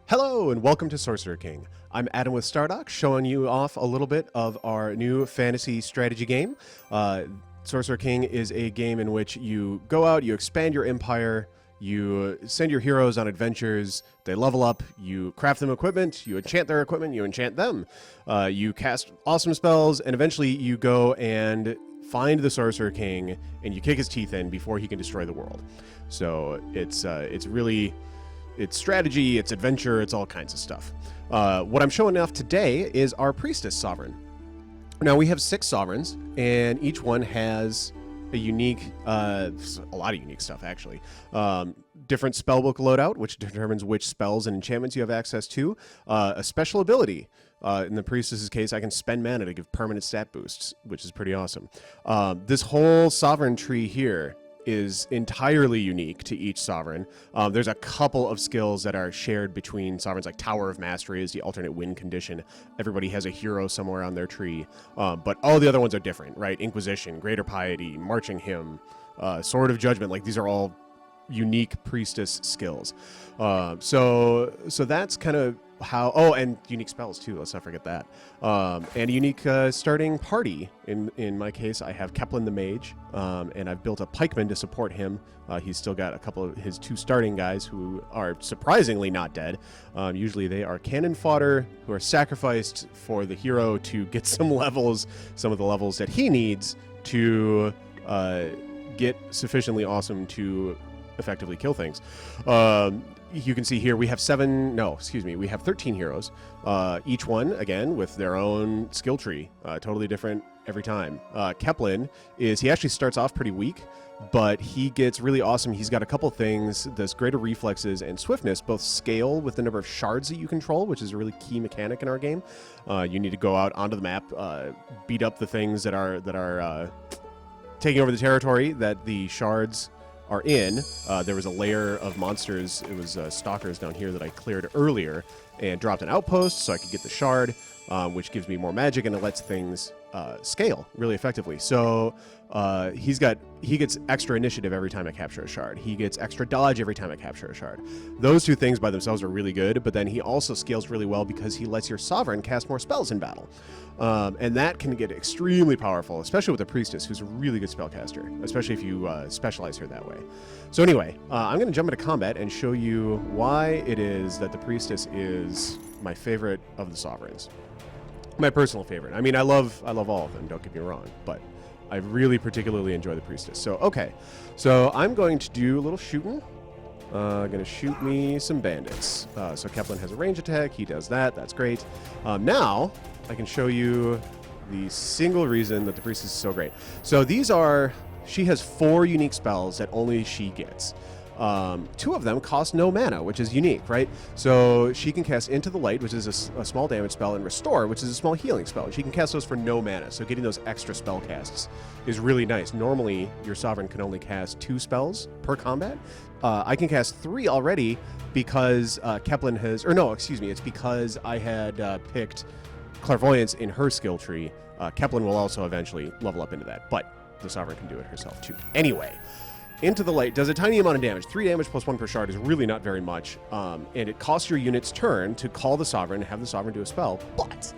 Hello and welcome to Sorcerer King. I'm Adam with Stardock, showing you off a little bit of our new fantasy strategy game. Sorcerer King is a game in which you go out, you expand your empire, you send your heroes on adventures, they level up, you craft them equipment, you enchant their equipment, you enchant them, you cast awesome spells, and eventually you go and find the Sorcerer King and you kick his teeth in before he can destroy the world. So it's really... It's strategy, it's adventure, it's all kinds of stuff. What I'm showing off today is our Priestess Sovereign. Now, we have 6 Sovereigns, and each one has a unique, a lot of unique stuff, actually. Different spellbook loadout, which determines which spells and enchantments you have access to. A special ability. In the Priestess's case, I can spend mana to give permanent stat boosts, which is pretty awesome. This whole Sovereign tree here is entirely unique to each Sovereign. There's a couple of skills that are shared between Sovereigns, like Tower of Mastery is the alternate win condition. Everybody has a hero somewhere on their tree, but all the other ones are different, right? Inquisition, Greater Piety, Marching Hymn, Sword of Judgment, like these are all unique Priestess skills. So that's kind of how... Oh, and unique spells too, let's not forget that. And a unique starting party. In my case, I have Keplen the Mage, and I've built a pikeman to support him. He's still got a couple of his 2 starting guys who are surprisingly not dead. Usually they are cannon fodder who are sacrificed for the hero to get some of the levels that he needs to get sufficiently awesome to effectively kill things. You can see here we have 13 heroes, each one again with their own skill tree, totally different every time. Keplen he actually starts off pretty weak, but he gets really awesome. He's got a couple things. This greater reflexes and swiftness both scale with the number of shards that you control, which is a really key mechanic in our game. You need to go out onto the map, beat up the things that are taking over the territory that the shards are in. There was a layer of monsters, it was stalkers down here that I cleared earlier and dropped an outpost so I could get the shard, which gives me more magic and it lets things scale really effectively. So he gets extra initiative every time I capture a shard. He gets extra dodge every time I capture a shard. Those 2 things by themselves are really good, but then he also scales really well because he lets your Sovereign cast more spells in battle. And that can get extremely powerful, especially with the Priestess, who's a really good spellcaster, especially if you specialize her that way. So anyway, I'm going to jump into combat and show you why it is that the Priestess is my favorite of the Sovereigns. My personal favorite. I mean, I love all of them, don't get me wrong, but I really particularly enjoy the Priestess. So, okay. So I'm going to do a little shooting. Going to shoot me some bandits. So Keplen has a range attack. He does that. That's great. Now I can show you the single reason that the Priestess is so great. So she has 4 unique spells that only she gets. 2 of them cost no mana, which is unique, right? So she can cast Into the Light, which is a small damage spell, and Restore, which is a small healing spell. She can cast those for no mana, so getting those extra spell casts is really nice. Normally, your Sovereign can only cast 2 spells per combat. I can cast 3 already because Keplen has... Or no, excuse me, it's because I had picked Clairvoyance in her skill tree. Keplen will also eventually level up into that, but the Sovereign can do it herself too. Anyway... Into the Light does a tiny amount of damage. 3 damage plus 1 per shard is really not very much. And it costs your unit's turn to call the Sovereign and have the Sovereign do a spell. But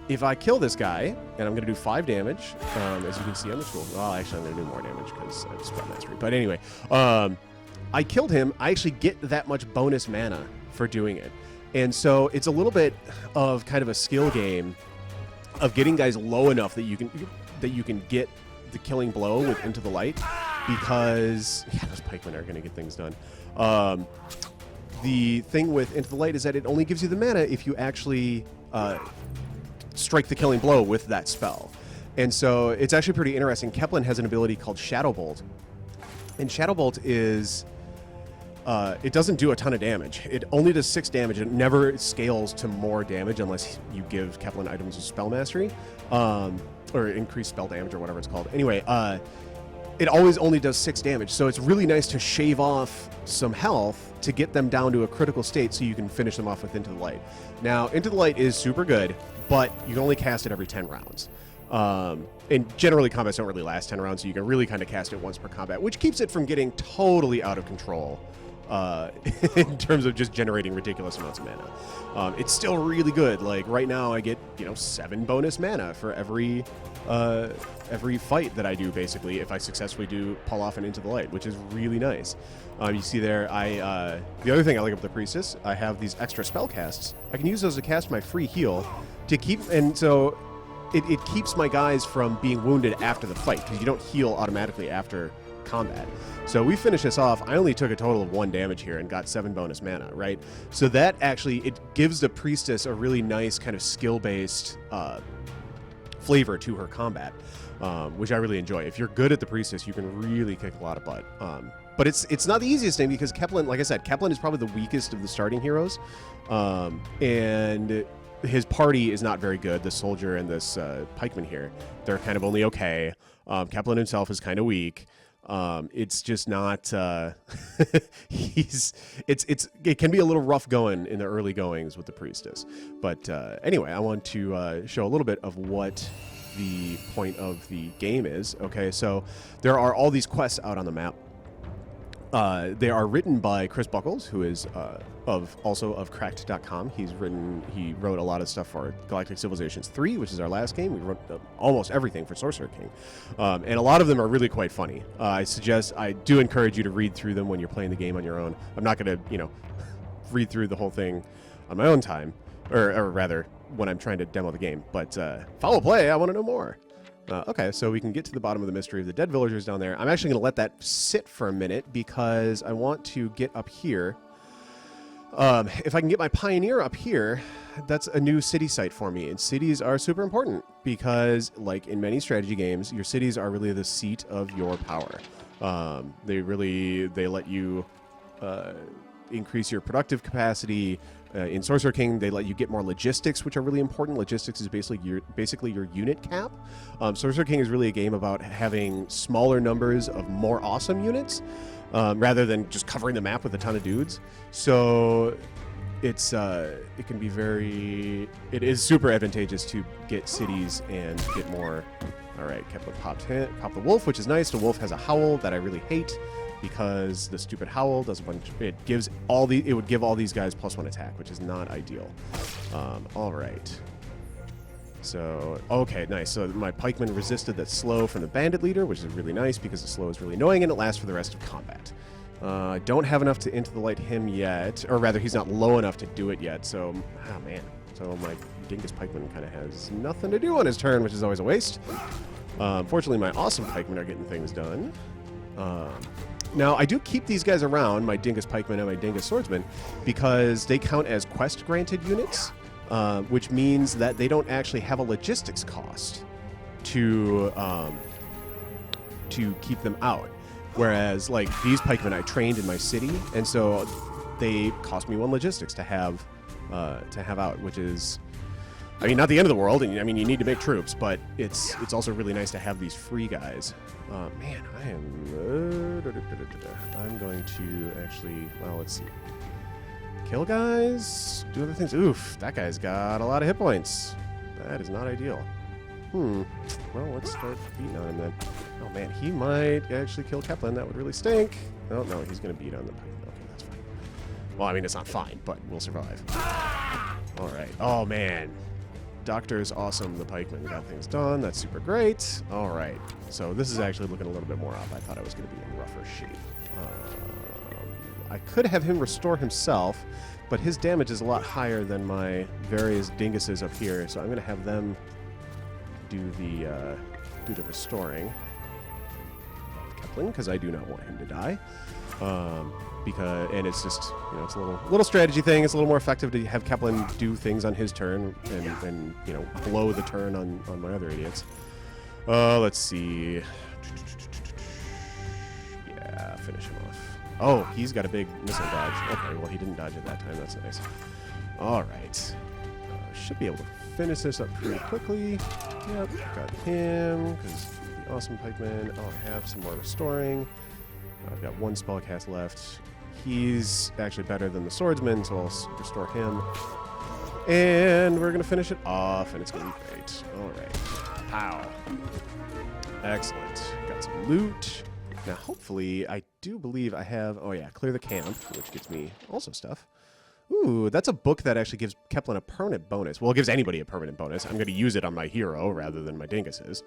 if I kill this guy, and I'm going to do 5 damage, as you can see on the scroll. Well, actually, I'm going to do more damage because I have Spell Mastery. But anyway, I killed him. I actually get that much bonus mana for doing it. And so it's a little bit of kind of a skill game of getting guys low enough that you can get the killing blow with Into the Light. Because, yeah, those pikemen are going to get things done. The thing with Into the Light is that it only gives you the mana if you actually strike the killing blow with that spell. And so it's actually pretty interesting. Keplen has an ability called Shadow Bolt. And Shadow Bolt is... it doesn't do a ton of damage. It only does 6 damage. It never scales to more damage unless you give Keplen items of Spell Mastery. Or increased spell damage or whatever it's called. Anyway, it always only does 6 damage, so it's really nice to shave off some health to get them down to a critical state so you can finish them off with Into the Light. Now, Into the Light is super good, but you can only cast it every 10 rounds. And generally, combats don't really last 10 rounds, so you can really kind of cast it once per combat, which keeps it from getting totally out of control in terms of just generating ridiculous amounts of mana. It's still really good. Like right now, I get 7 bonus mana for every fight that I do, basically, if I successfully do pull off and Into the Light, which is really nice. You see there, the other thing I like about the Priestess, I have these extra spell casts. I can use those to cast my free heal to keep, and so it keeps my guys from being wounded after the fight, because you don't heal automatically after combat. So we finish this off. I only took a total of 1 damage here and got 7 bonus mana, right? So that actually, it gives the Priestess a really nice kind of skill-based flavor to her combat, which I really enjoy. If you're good at the Priestess, you can really kick a lot of butt. But it's not the easiest thing, because Keplen, like I said, Keplen is probably the weakest of the starting heroes, and his party is not very good. The soldier and this pikeman here, they're kind of only okay. Keplen himself is kind of weak. It's just not. It can be a little rough going in the early goings with the Priestess. But anyway, I want to show a little bit of what the point of the game is. Okay, so there are all these quests out on the map. They are written by Chris Buckles, who is also of Cracked.com. He wrote a lot of stuff for Galactic Civilizations 3, which is our last game. We wrote almost everything for Sorcerer King, and a lot of them are really quite funny. I do encourage you to read through them when you're playing the game on your own. I'm not going to read through the whole thing on my own time, or rather when I'm trying to demo the game. But follow play. I want to know more. Okay, so we can get to the bottom of the mystery of the dead villagers down there. I'm actually going to let that sit for a minute because I want to get up here. If I can get my pioneer up here, that's a new city site for me. And cities are super important because, like in many strategy games, your cities are really the seat of your power. They let you increase your productive capacity. In Sorcerer King, they let you get more logistics, which are really important. Logistics is basically your unit cap. Sorcerer King is really a game about having smaller numbers of more awesome units, rather than just covering the map with a ton of dudes. So it is super advantageous to get cities and get more. All right, Kepler popped the wolf, which is nice. The wolf has a howl that I really hate, because the stupid howl does a bunch. It would give all these guys +1 attack, which is not ideal. All right. So okay, nice. So my pikeman resisted that slow from the bandit leader, which is really nice because the slow is really annoying and it lasts for the rest of combat. I don't have enough to Into the Light him yet, or rather, he's not low enough to do it yet. So, man. So my dingus pikeman kind of has nothing to do on his turn, which is always a waste. Fortunately, my awesome pikemen are getting things done. Now, I do keep these guys around, my dingus pikemen and my dingus swordsman, because they count as quest-granted units, which means that they don't actually have a logistics cost to keep them out. Whereas, like, these pikemen I trained in my city, and so they cost me 1 logistics to have out, which is, I mean, not the end of the world. And I mean, you need to make troops, but it's also really nice to have these free guys. Man, I'm going to actually, well, let's see. Kill guys, do other things. Oof, that guy's got a lot of hit points. That is not ideal. Well, let's start beating on him then. Oh man, he might actually kill Keplen. That would really stink. Oh no, he's gonna beat on the pike. Okay, that's fine. Well, I mean, it's not fine, but we'll survive. All right. Oh man, Doctor's awesome. The pikeman got things done. That's super great. All right. So this is actually looking a little bit more up. I thought I was gonna be in rougher shape. I could have him restore himself, but his damage is a lot higher than my various dinguses up here, so I'm gonna have them do the restoring of Keplen, because I do not want him to die. And it's just, it's a little strategy thing. It's a little more effective to have Keplen do things on his turn and blow the turn on my other idiots. Let's see. Yeah, finish him off. Oh, he's got a big missile dodge. Okay, well, he didn't dodge it that time. That's nice. All right. Should be able to finish this up pretty quickly. Yep, got him, because the awesome pikeman. I'll have some more restoring. I've got 1 spellcast left. He's actually better than the swordsman, so I'll restore him. And we're going to finish it off, and it's going to be great. All right. Pow. Excellent. Got some loot. Now, hopefully, I do believe I have... Oh, yeah, clear the camp, which gets me also stuff. Ooh, that's a book that actually gives Keplin a permanent bonus. Well, it gives anybody a permanent bonus. I'm going to use it on my hero rather than my dinguses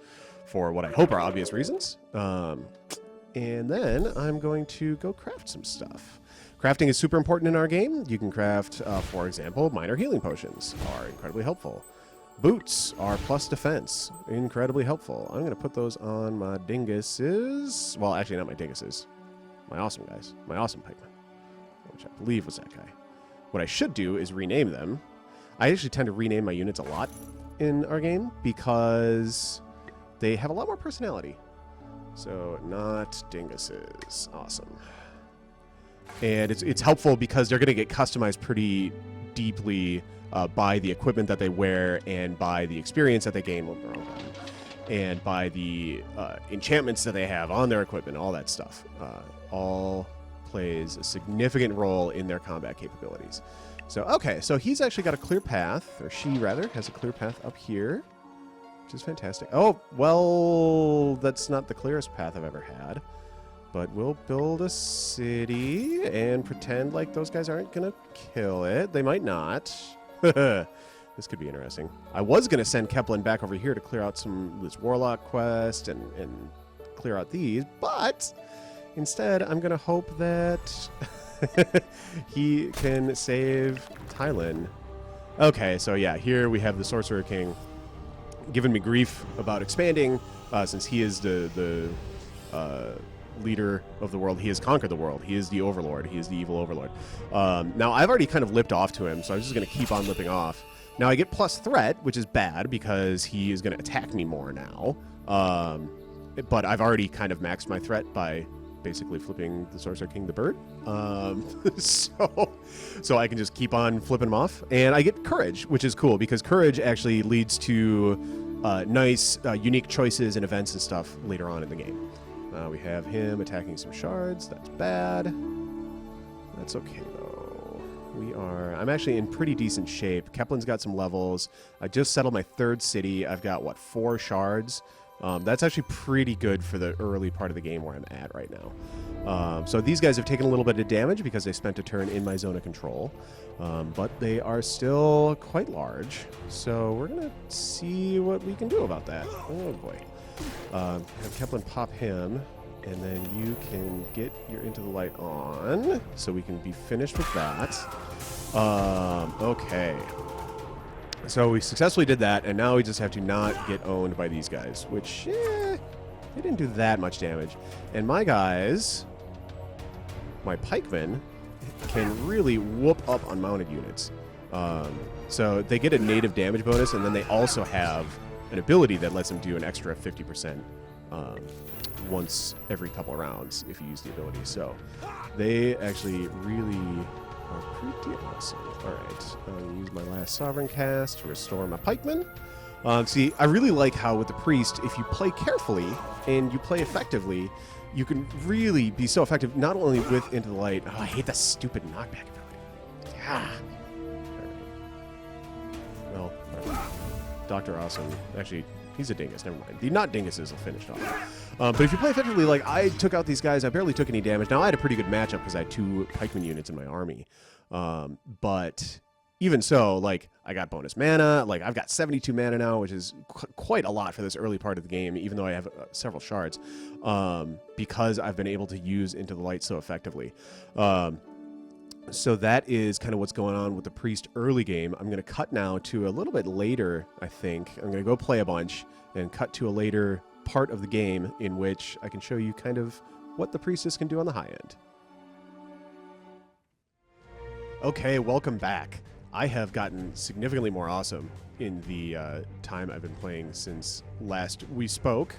for what I hope are obvious reasons. And then I'm going to go craft some stuff. Crafting is super important in our game. You can craft, for example, minor healing potions are incredibly helpful. Boots are plus defense, incredibly helpful. I'm going to put those on my dinguses. Well, actually, not my dinguses. My awesome guys. My awesome pikemen, which I believe was that guy. What I should do is rename them. I actually tend to rename my units a lot in our game because they have a lot more personality. So, not dinguses. Awesome. And it's helpful because they're going to get customized pretty deeply by the equipment that they wear and by the experience that they gain when they're on them, and by the enchantments that they have on their equipment, all that stuff. All plays a significant role in their combat capabilities. So, okay, so he's actually got a clear path, or she, rather, has a clear path up here, which is fantastic. Oh, well, that's not the clearest path I've ever had. But we'll build a city and pretend like those guys aren't going to kill it. They might not. This could be interesting. I was going to send Keplin back over here to clear out this Warlock quest and clear out these, but instead I'm going to hope that he can save Tylin. Okay, so yeah, here we have the Sorcerer King giving me grief about expanding since he is the leader of the world. He has conquered the world. He is the overlord. He is the evil overlord. Now, I've already kind of lipped off to him, so I'm just going to keep on lipping off. Now, I get plus threat, which is bad because he is going to attack me more now. But I've already kind of maxed my threat by basically flipping the Sorcerer King the bird. So I can just keep on flipping him off. And I get courage, which is cool because courage actually leads to nice, unique choices and events and stuff later on in the game. We have him attacking some shards. That's bad. That's okay, though. I'm actually in pretty decent shape. Keplin's got some levels. I just settled my third city. I've got, 4 shards? That's actually pretty good for the early part of the game where I'm at right now. So these guys have taken a little bit of damage because they spent a turn in my zone of control. But they are still quite large. So we're going to see what we can do about that. Oh, boy. Have Keplin pop him, and then you can get your Into the Light on, so we can be finished with that. Okay. So we successfully did that, and now we just have to not get owned by these guys, which, they didn't do that much damage. And my guys, my pikemen, can really whoop up on mounted units. So they get a native damage bonus, and then they also have an ability that lets them do an extra 50% once every couple rounds if you use the ability. So they actually really are pretty awesome. All right, I'll use my last Sovereign cast to restore my pikemen. See, I really like how with the Priest, if you play carefully and you play effectively, you can really be so effective, not only with Into the Light. Oh, I hate that stupid knockback ability. Yeah. All right. Well, Dr. Awesome. Actually, he's a dingus. Never mind. The not dinguses will finish off. But if you play effectively, like I took out these guys, I barely took any damage. Now, I had a pretty good matchup because I had 2 pikeman units in my army. But even so, like, I got bonus mana. Like, I've got 72 mana now, which is quite a lot for this early part of the game, even though I have several shards, because I've been able to use Into the Light so effectively. So that is kind of what's going on with the Priest early game. I'm going to cut now to a little bit later, I think. I'm going to go play a bunch and cut to a later part of the game in which I can show you kind of what the Priestess can do on the high end. Okay, welcome back. I have gotten significantly more awesome in the time I've been playing since last we spoke.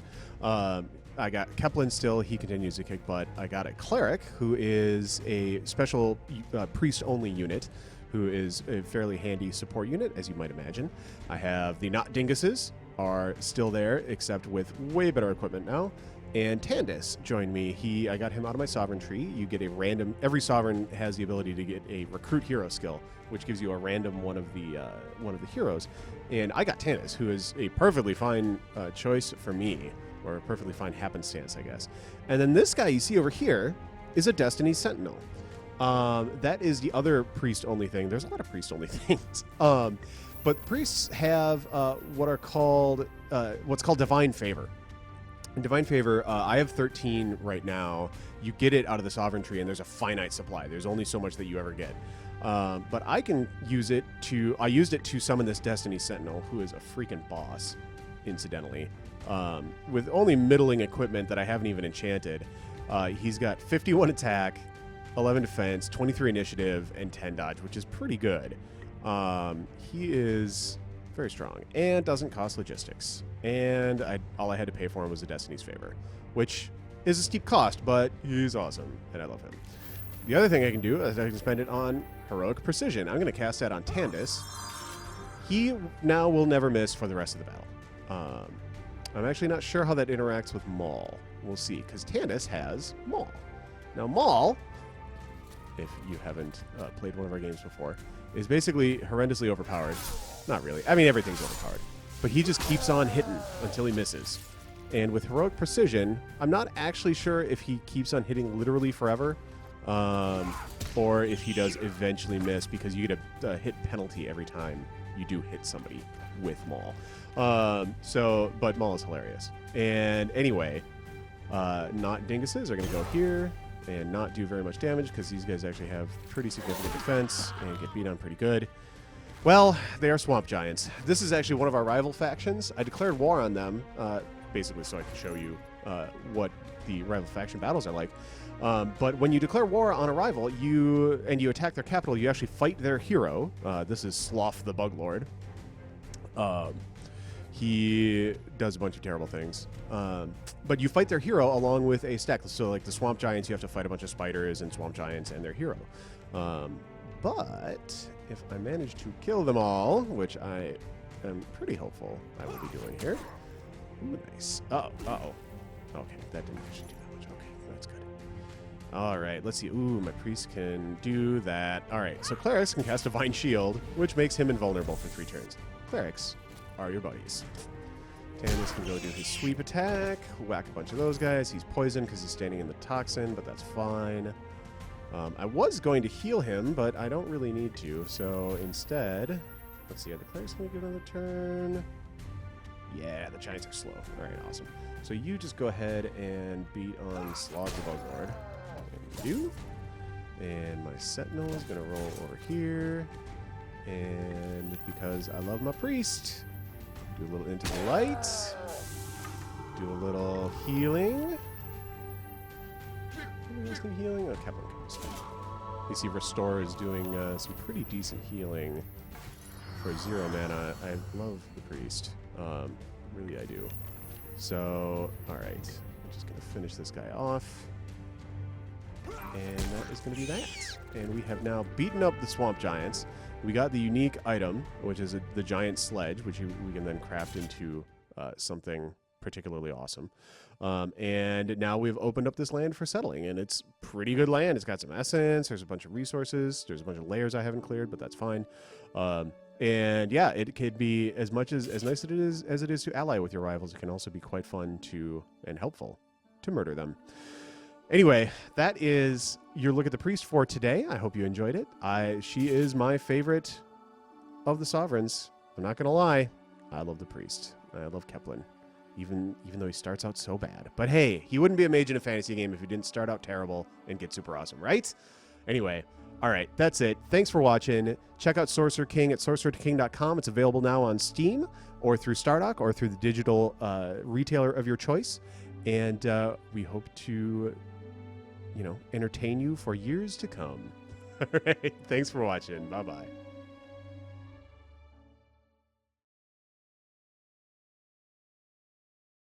I got Keplin still. He continues to kick butt. I got a Cleric, who is a special priest-only unit, who is a fairly handy support unit, as you might imagine. I have the Not Dinguses are still there, except with way better equipment now. And Tandis joined me. I got him out of my Sovereign tree. You get a random... Every Sovereign has the ability to get a Recruit Hero skill, which gives you a random one of the heroes. And I got Tandis, who is a perfectly fine choice for me. or a perfectly fine happenstance, I guess. And then this guy you see over here is a Destiny Sentinel. That is the other priest-only thing. There's a lot of priest-only things. But priests have what's called Divine Favor. In Divine Favor, I have 13 right now. You get it out of the Sovereign Tree, and there's a finite supply. There's only so much that you ever get. But I can use it to... I used it to summon this Destiny Sentinel, who is a freaking boss, incidentally. With only middling equipment that I haven't even enchanted. He's got 51 attack, 11 defense, 23 initiative, and 10 dodge, which is pretty good. He is very strong and doesn't cost logistics. And all I had to pay for him was a Destiny's Favor, which is a steep cost, but he's awesome, and I love him. The other thing I can do is I can spend it on Heroic Precision. I'm going to cast that on Tandis. He now will never miss for the rest of the battle. I'm actually not sure how that interacts with Maul. We'll see, because Tandis has Maul. Now, Maul, if you haven't played one of our games before, is basically horrendously overpowered. Not really. I mean, everything's overpowered. But he just keeps on hitting until he misses. And with Heroic Precision, I'm not actually sure if he keeps on hitting literally forever, or if he does eventually miss, because you get a hit penalty every time you do hit somebody with Maul. But Maul is hilarious. And anyway, not dinguses are going to go here and not do very much damage, because these guys actually have pretty significant defense and get beat on pretty good. Well, they are Swamp Giants. This is actually one of our rival factions. I declared war on them, basically so I can show you what the rival faction battles are like. But when you declare war on a rival, you attack their capital, you actually fight their hero. This is Sloth the Bug Lord. He does a bunch of terrible things. But you fight their hero along with a stack. So like the Swamp Giants, you have to fight a bunch of spiders and Swamp Giants and their hero. But if I manage to kill them all, which I am pretty hopeful I will be doing here. Ooh, nice. Uh-oh. Okay, that didn't actually do that much. Okay, that's good. All right, let's see. Ooh, my priest can do that. All right, so clerics can cast Divine Shield, which makes him invulnerable for 3 turns. Clerics are your buddies. Tandis can go do his sweep attack, whack a bunch of those guys. He's poisoned because he's standing in the toxin, but that's fine. I was going to heal him, but I don't really need to. So instead, let's see. Are the clerics going to give another turn? Yeah, the Giants are slow. All right, awesome. So you just go ahead and beat on Slog the Bug Lord. And you do. And my Sentinel is going to roll over here. And because I love my priest, do a little Into the Light. Do a little healing. Healing? Oh, Kepler. You see Restore is doing some pretty decent healing for 0 mana. I love the priest. Really, I do. So, alright. I'm just going to finish this guy off. And that is going to be that. And we have now beaten up the Swamp Giants. We got the unique item, which is the Giant Sledge, which we can then craft into something particularly awesome. And now we've opened up this land for settling, and it's pretty good land. It's got some essence, there's a bunch of resources, there's a bunch of layers I haven't cleared, but that's fine. And yeah, it could be as nice as it is to ally with your rivals. It can also be quite fun and helpful to murder them. Anyway, that is your look at the priest for today. I hope you enjoyed it. She is my favorite of the sovereigns. I'm not gonna lie, I love the priest. I love Kepler. Even though he starts out so bad. But hey, he wouldn't be a mage in a fantasy game if he didn't start out terrible and get super awesome, right? Anyway, all right, that's it. Thanks for watching. Check out Sorcerer King at sorcererking.com. It's available now on Steam or through Stardock or through the digital retailer of your choice. And we hope to, entertain you for years to come. All right, thanks for watching. Bye-bye.